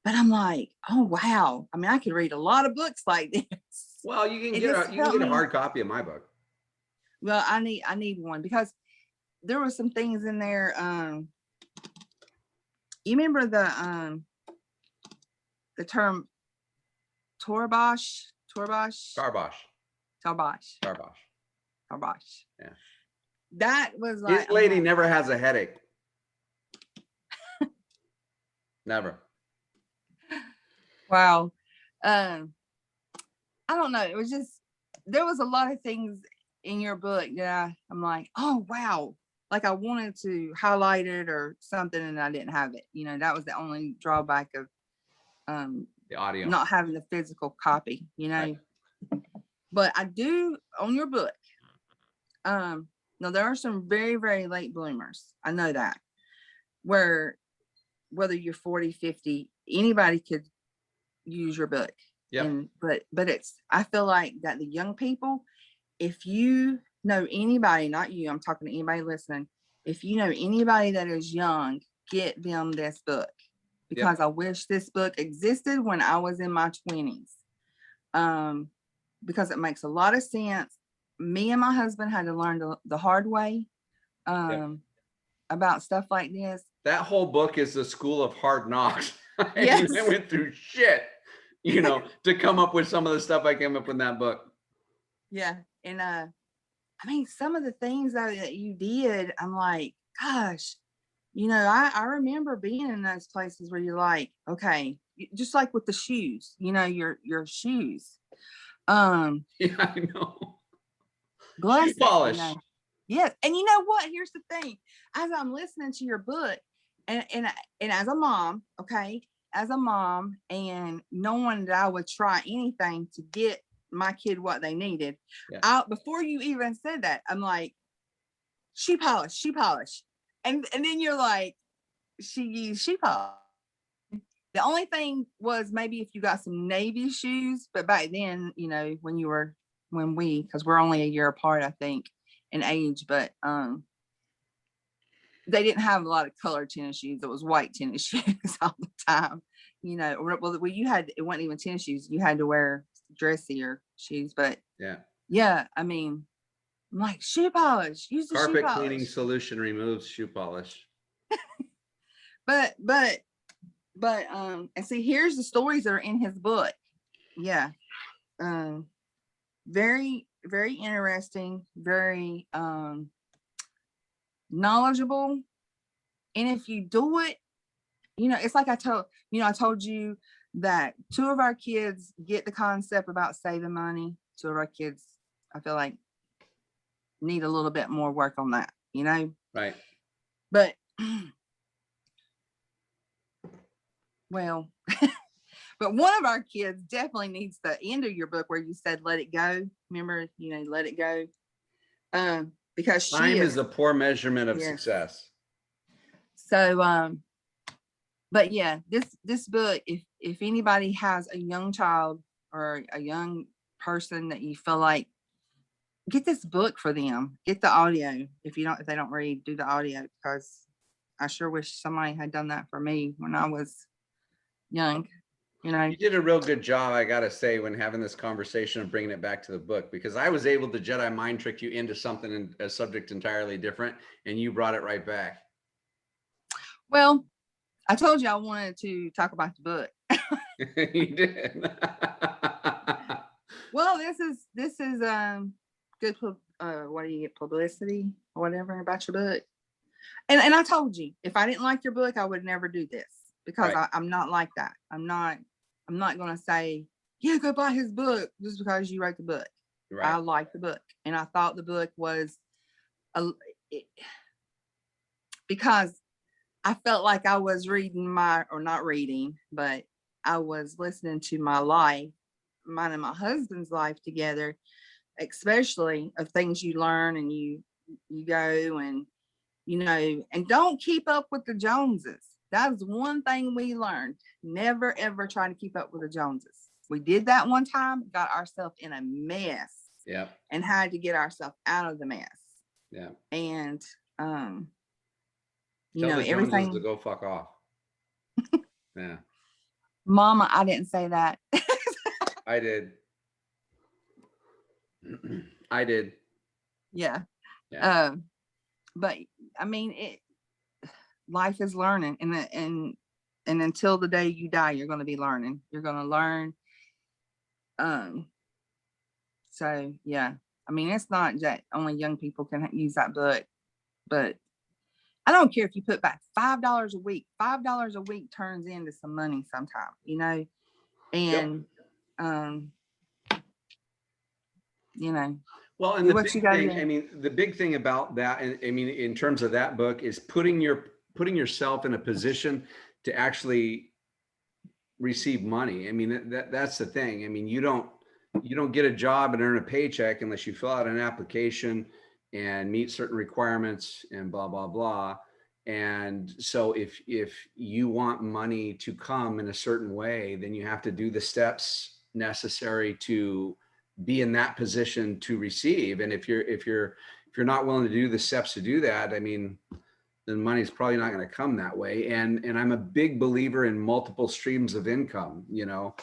but I'm like, oh, wow. I mean, I could read a lot of books like this. Well, you can get a hard copy of my book. Well, I need one because there were some things in there. You remember the term Tarbosh? Yeah. That was like, this lady never has a headache. Never. Wow. I don't know. It was just, there was a lot of things in your book that I'm like, oh, wow. Like I wanted to highlight it or something and I didn't have it. That was the only drawback of The audio. not having the physical copy, you know. Right. But I do on your book. Now there are some very, very late bloomers. I know that, where whether you're 40, 50, anybody could use your book. Yep. And but it's, I feel like that the young people, if you know anybody, not you, I'm talking to anybody listening, if you know anybody that is young, get them this book, because I wish this book existed when I was in my 20s. Because it makes a lot of sense. Me and my husband had to learn the hard way about stuff like this. That whole book is the school of hard knocks. Yes. I went through shit, you know, to come up with some of the stuff I came up with in that book. Yeah. And I mean, some of the things that you did, I'm like, gosh, you know, I remember being in those places where you're like, okay, just like with the shoes, you know, your shoes. Yeah, I know. Bless Shoe it, polish. you know. Yes. And you know what? Here's the thing. As I'm listening to your book, and as a mom, okay, as a mom, and knowing that I would try anything to get my kid what they needed, before you even said that, I'm like, shoe polish. And then you're like, she used shoe polish. The only thing was maybe if you got some navy shoes, but back then, you know, because we're only a year apart, I think, in age, but they didn't have a lot of colored tennis shoes. It was white tennis shoes all the time, you know. Well, it wasn't even tennis shoes. You had to wear dressier shoes, but yeah, I mean, I'm like, shoe polish, use the Carpet shoe polish. cleaning solution removes shoe polish. But and see, here's the stories that are in his book. Yeah. Very, very interesting, very knowledgeable. And if you do it, you know, it's like I told you that 2 of our kids get the concept about saving money. 2 of our kids, I feel like, need a little bit more work on that, you know? Right. But well, but one of our kids definitely needs the end of your book where you said, let it go. Remember, you know, let it go. Because time is a poor measurement of success. So, but yeah, this book, if anybody has a young child or a young person that you feel like, get this book for them. Get the audio. If they don't read, do the audio, because I sure wish somebody had done that for me when I was young. You know, you did a real good job, I gotta say, when having this conversation and bringing it back to the book, because I was able to Jedi mind trick you into something, a subject entirely different, and you brought it right back. Well, I told you I wanted to talk about the book. You did. Well, this is good. What do you get, publicity or whatever about your book? And I told you, if I didn't like your book, I would never do this, because I'm not like that. I'm not going to say, yeah, go buy his book just because you wrote the book. Right. I like the book, and I thought the book was because I felt like I was not reading, but I was listening to my life, mine and my husband's life together, especially of things you learn and you go and, you know, and don't keep up with the Joneses. That was one thing we learned. Never, ever try to keep up with the Joneses. We did that one time, got ourselves in a mess. Yeah. And had to get ourselves out of the mess. Yeah. And, you know, everything to go fuck off. Yeah. Mama, I didn't say that. I did. I did. Yeah. Yeah. But I mean, life is learning, and until the day you die, you're going to be learning. You're going to learn. So yeah, I mean, it's not that only young people can use that book, but I don't care if you put back $5 a week. $5 a week turns into some money sometime, you know. And you know. Well, and the big thing, I mean, the big thing about that, and I mean, in terms of that book, is putting yourself in a position to actually receive money. I mean, that's the thing. I mean, you don't get a job and earn a paycheck unless you fill out an application and meet certain requirements and blah, blah, blah. And so if you want money to come in a certain way, then you have to do the steps necessary to be in that position to receive. And if you're not willing to do the steps to do that, I mean, then money's probably not going to come that way. And I'm a big believer in multiple streams of income. You know,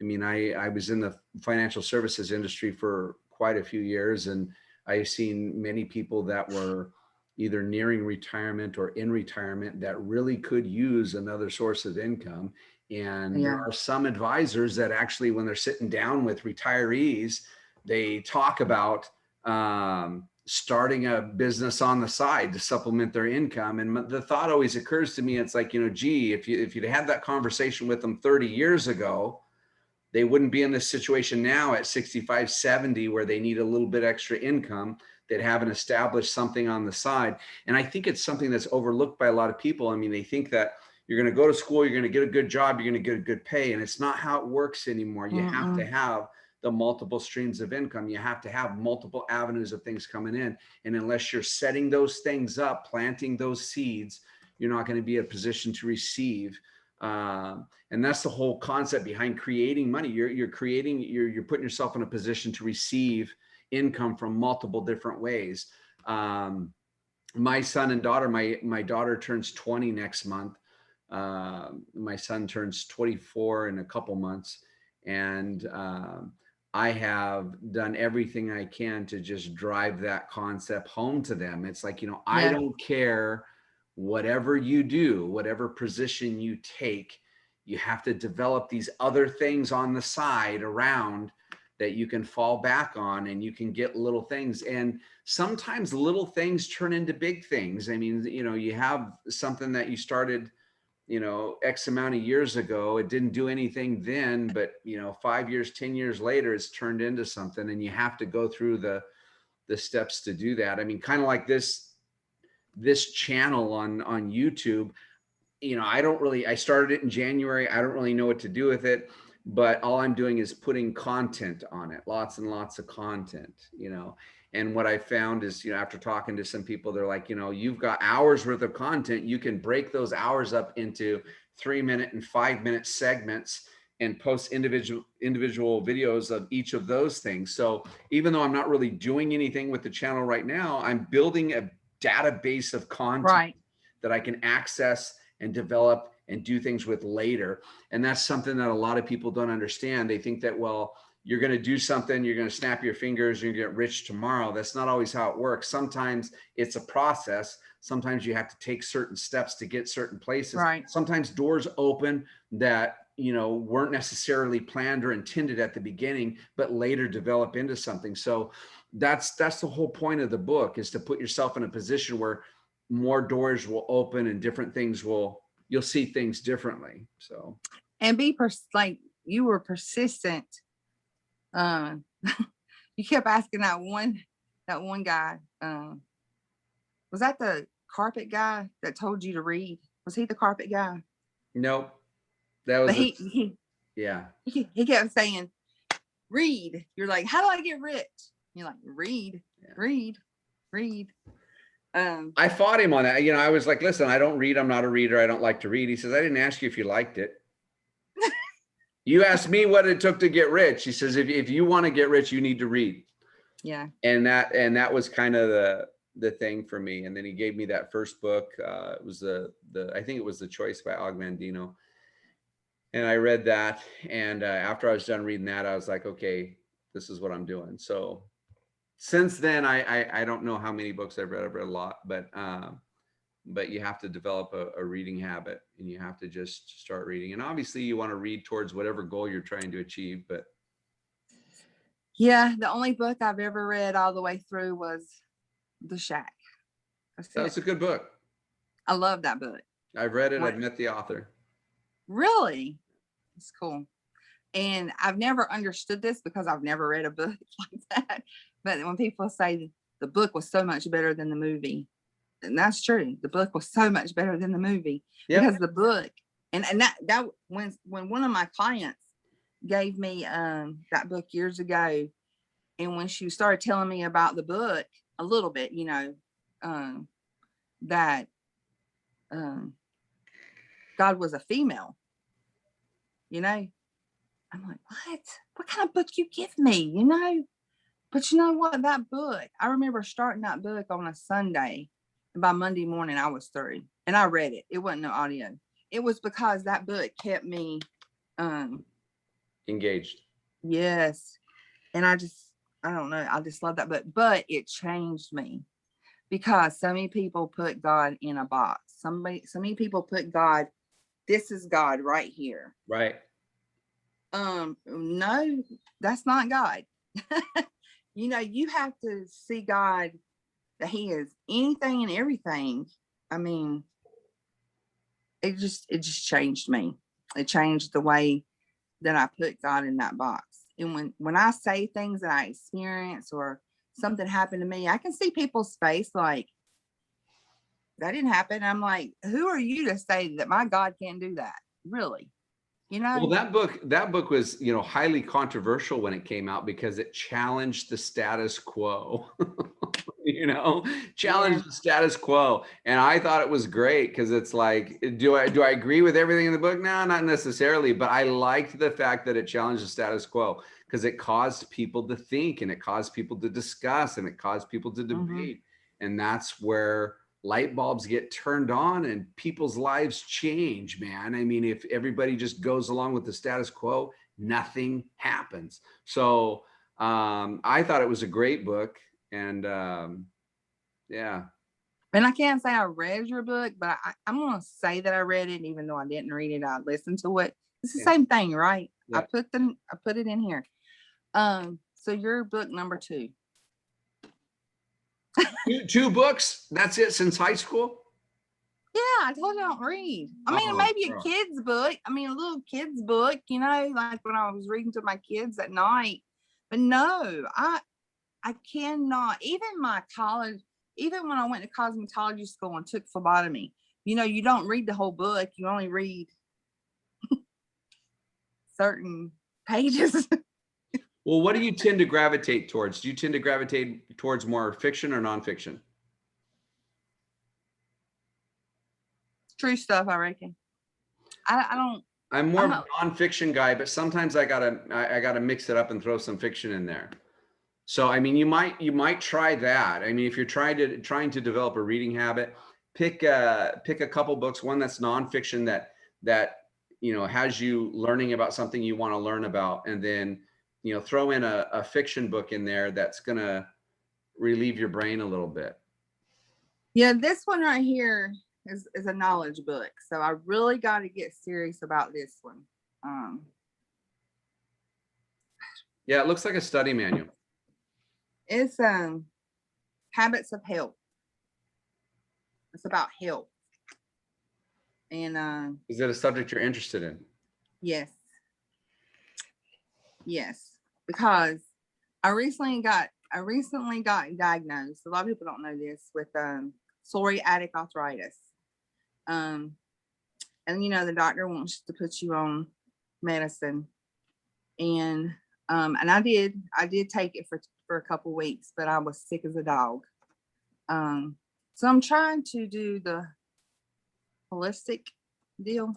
I mean, I was in the financial services industry for quite a few years, and I've seen many people that were either nearing retirement or in retirement that really could use another source of income. And there are some advisors that actually, when they're sitting down with retirees, they talk about starting a business on the side to supplement their income. And the thought always occurs to me, it's like, you know, gee, if you'd had that conversation with them 30 years ago, they wouldn't be in this situation now at 65, 70, where they need a little bit extra income. They'd haven't established something on the side. And I think it's something that's overlooked by a lot of people. I mean, they think that you're going to go to school, you're going to get a good job, you're going to get a good pay. And it's not how it works anymore. You have to have the multiple streams of income. You have to have multiple avenues of things coming in. And unless you're setting those things up, planting those seeds, you're not going to be in a position to receive. And that's the whole concept behind creating money. You're putting yourself in a position to receive income from multiple different ways. My son and daughter, my daughter turns 20 next month. My son turns 24 in a couple months. And I have done everything I can to just drive that concept home to them. It's like, you know, I don't care whatever you do, whatever position you take, you have to develop these other things on the side around that you can fall back on, and you can get little things. And sometimes little things turn into big things. I mean, you know, you have something that you started, you know, X amount of years ago, it didn't do anything then, but, you know, 5 years, 10 years later, it's turned into something, and you have to go through the steps to do that. I mean, kind of like this channel on YouTube, you know, I started it in January. I don't really know what to do with it, but all I'm doing is putting content on it, lots and lots of content, you know. And what I found is, you know, after talking to some people, they're like, you know, you've got hours worth of content. You can break those hours up into 3-minute and 5-minute segments and post individual videos of each of those things. So even though I'm not really doing anything with the channel right now, I'm building a database of content that I can access and develop and do things with later. And that's something that a lot of people don't understand. They think that, well, you're going to do something, you're going to snap your fingers, you're going to get rich tomorrow. That's not always how it works. Sometimes it's a process. Sometimes you have to take certain steps to get certain places. Sometimes doors open that, you know, weren't necessarily planned or intended at the beginning, but later develop into something. So that's the whole point of the book, is to put yourself in a position where more doors will open and different things you'll see things differently. So, and be like you were persistent. You kept asking that one guy, was that the carpet guy that told you to read? Was he the carpet guy? Nope. That was he kept saying, read. You're like, how do I get rich? You're like, read. I fought him on that. You know, I was like, listen, I don't read. I'm not a reader. I don't like to read. He says, I didn't ask you if you liked it. You asked me what it took to get rich. He says, if you want to get rich, you need to read. Yeah. And that was kind of the thing for me. And then he gave me that first book. It was I think it was The Choice by Og Mandino. And I read that. And after I was done reading that, I was like, okay, this is what I'm doing. So since then, I don't know how many books I've read. I've read a lot, but you have to develop a reading habit, and you have to just start reading. And obviously you want to read towards whatever goal you're trying to achieve. But yeah, the only book I've ever read all the way through was The Shack. That's a good book. I love that book. I've read it. I've met the author. Really? It's cool. And I've never understood this because I've never read a book like that. But when people say the book was so much better than the movie, and that's true. The book was so much better than the movie. Because the book And that when one of my clients gave me that book years ago, and when she started telling me about the book a little bit, that God was a female, I'm like, what kind of book you give me, But you know what? That book, I remember starting that book on a Sunday, and by Monday morning I was through, and I read it. It wasn't no audio. It was because that book kept me Engaged. yes. And I don't know, I just love that book. But it changed me because so many people put God in a box. So many people put God, this is God right here. Right. No, that's not God. You have to see God that He is anything and everything. I mean, it just changed me. It changed the way that I put God in that box. And when I say things that I experience or something happened to me, I can see people's face like, that didn't happen. I'm like, who are you to say that my God can't do that? Really? Well, that book was, highly controversial when it came out because it challenged the status quo. Challenged the status quo. And I thought it was great because it's like, do I agree with everything in the book? No, not necessarily, but I liked the fact that it challenged the status quo because it caused people to think, and it caused people to discuss, and it caused people to debate. And that's where light bulbs get turned on and people's lives change, man. I mean, if everybody just goes along with the status quo, nothing happens. So I thought it was a great book. And yeah. And I can't say I read your book, but I'm going to say that I read it, even though I didn't read it. I listened to it. It's the same thing, right? Yeah. I put it in here. So your book number 2. Two books. That's it since high school. Yeah, I told you I don't read. I mean, maybe a kid's book. I mean, a little kid's book, like when I was reading to my kids at night. But no, I cannot. Even my college, even when I went to cosmetology school and took phlebotomy, you don't read the whole book. You only read certain pages. Well, what do you tend to gravitate towards? Do you tend to gravitate towards more fiction or nonfiction? True stuff, I reckon. I don't. I'm more of a nonfiction guy, but sometimes I gotta mix it up and throw some fiction in there. So I mean, you might try that. I mean, if you're trying to develop a reading habit, pick a couple books, one that's nonfiction that has you learning about something you want to learn about, and then throw in a fiction book in there that's gonna relieve your brain a little bit. Yeah, this one right here is a knowledge book, so I really got to get serious about this one. Yeah, it looks like a study manual. It's Habits of Health. It's about health. And is it a subject you're interested in? Yes, because I recently got diagnosed. A lot of people don't know this, with psoriatic arthritis. And the doctor wants to put you on medicine, and I did take it for a couple weeks, but I was sick as a dog. So I'm trying to do the holistic deal.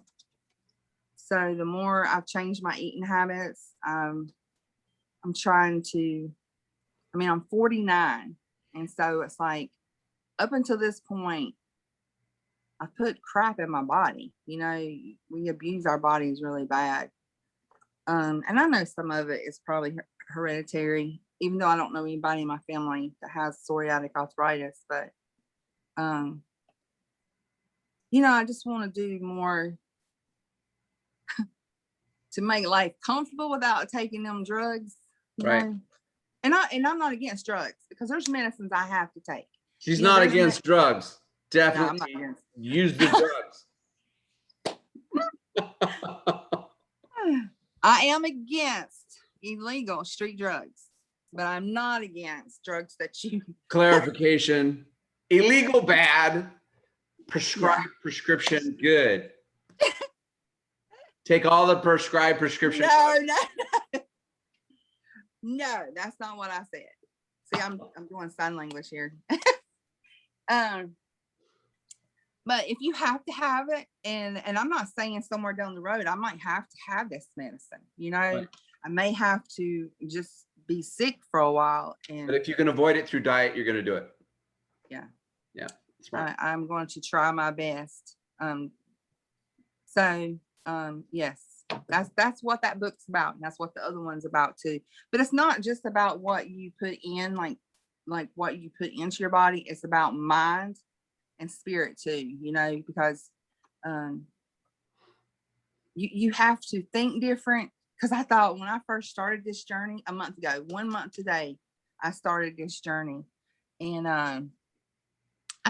So the more I've changed my eating habits, I'm trying to, I'm 49. And so it's like, up until this point, I put crap in my body. We abuse our bodies really bad. And I know some of it is probably hereditary, even though I don't know anybody in my family that has psoriatic arthritis. But, I just want to do more to make life comfortable without taking them drugs. Right. And I'm not against drugs, because there's medicines I have to take. She's not against drugs. Definitely use the drugs. I am against illegal street drugs, but I'm not against drugs that you. Clarification: illegal bad, prescribed prescription good. Take all the prescribed prescription. No, that's not what I said. See, I'm doing sign language here. But if you have to have it, and I'm not saying somewhere down the road, I might have to have this medicine, you know, Right. I may have to just be sick for a while. But And if you can avoid it through diet, you're going to do it. yeah, Smart. I'm going to try my best. So yes, that's what that book's about. And that's what the other one's about too. But it's not just about what you put in, like what you put into your body. It's about mind and spirit too, you know, because you have to think different. Because I thought when I first started this journey a month ago, 1 month today, I started this journey, and I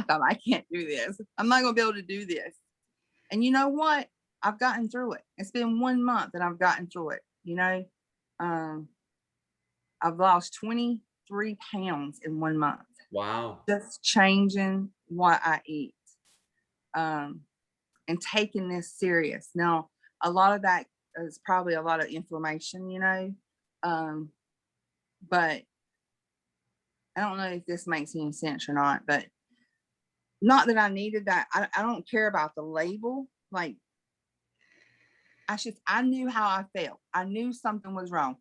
thought, I can't do this. I'm not gonna be able to do this. And you know what? I've gotten through it. It's been 1 month and I've gotten through it. You know, I've lost 23 pounds in 1 month. Wow. Just changing what I eat, and taking this serious. Now, a lot of that is probably a lot of inflammation, you know, but I don't know if this makes any sense or not, but not that I needed that. I don't care about the label. Like, I knew how I felt. I knew something was wrong.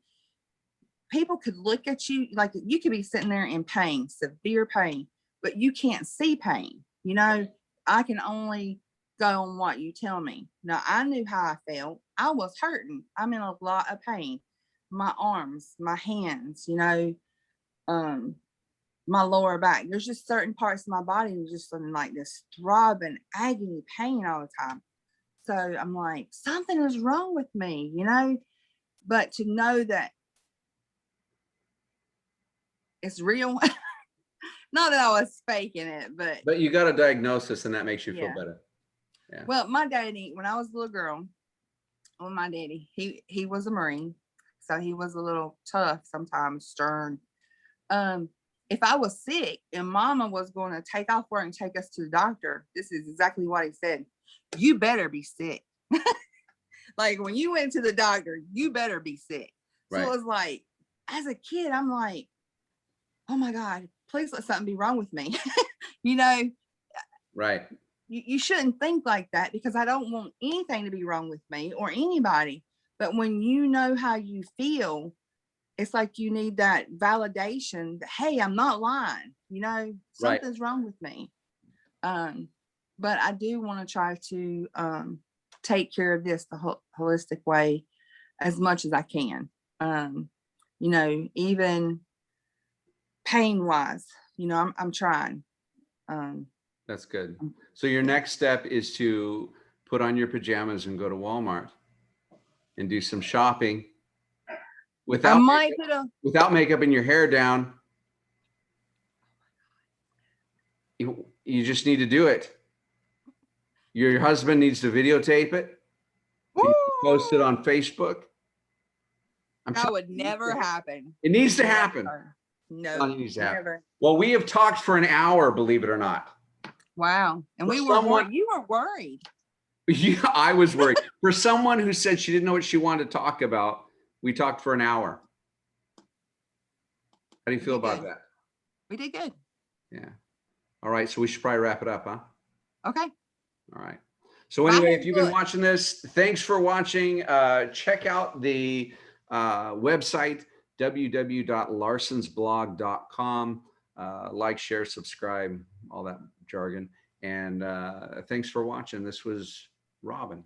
People could look at you, like you could be sitting there in pain, severe pain, but you can't see pain. You know, I can only go on what you tell me. Now, I knew how I felt. I was hurting. I'm in a lot of pain. My arms, my hands, you know, my lower back. There's just certain parts of my body that just in like this throbbing agony pain all the time. So I'm like, something is wrong with me, you know, but to know that it's real. Not that I was faking it, But you got a diagnosis and that makes you feel Yeah. better. Yeah. well, my daddy, when I was a little girl, well, my daddy, he was a Marine, so he was a little tough, sometimes stern. If I was sick and mama was going to take off work and take us to the doctor, this is exactly what he said. You better be sick. Like when you went to the doctor, you better be sick. So Right. it was like, as a kid, I'm like, oh my God, please let something be wrong with me. You know, Right. you shouldn't think like that, because I don't want anything to be wrong with me or anybody. But when you know how you feel, it's like you need that validation that, hey, I'm not lying, you know, Right. something's wrong with me. But I do want to try to take care of this the holistic way as much as I can. You know, even pain wise, you know, I'm trying. That's good. So your next step is to put on your pajamas and go to Walmart and do some shopping I without might makeup, put a without makeup and your hair down. You just need to do it. Your husband needs to videotape it. He needs to post it on Facebook. that would never happen. It needs to happen. No, It needs to happen. never. Well, we have talked for an hour, believe it or not. Wow. And For we were someone- worried. You were worried. Yeah, I was worried. For someone who said she didn't know what she wanted to talk about, we talked for an hour. How do you feel about that? We did good. Yeah. All right. So we should probably wrap it up, huh? Okay. All right. So anyway, if you've been watching this, thanks for watching. Check out the website, www.larsonsblog.com. Like, share, subscribe, all that jargon. And thanks for watching. This was Robin.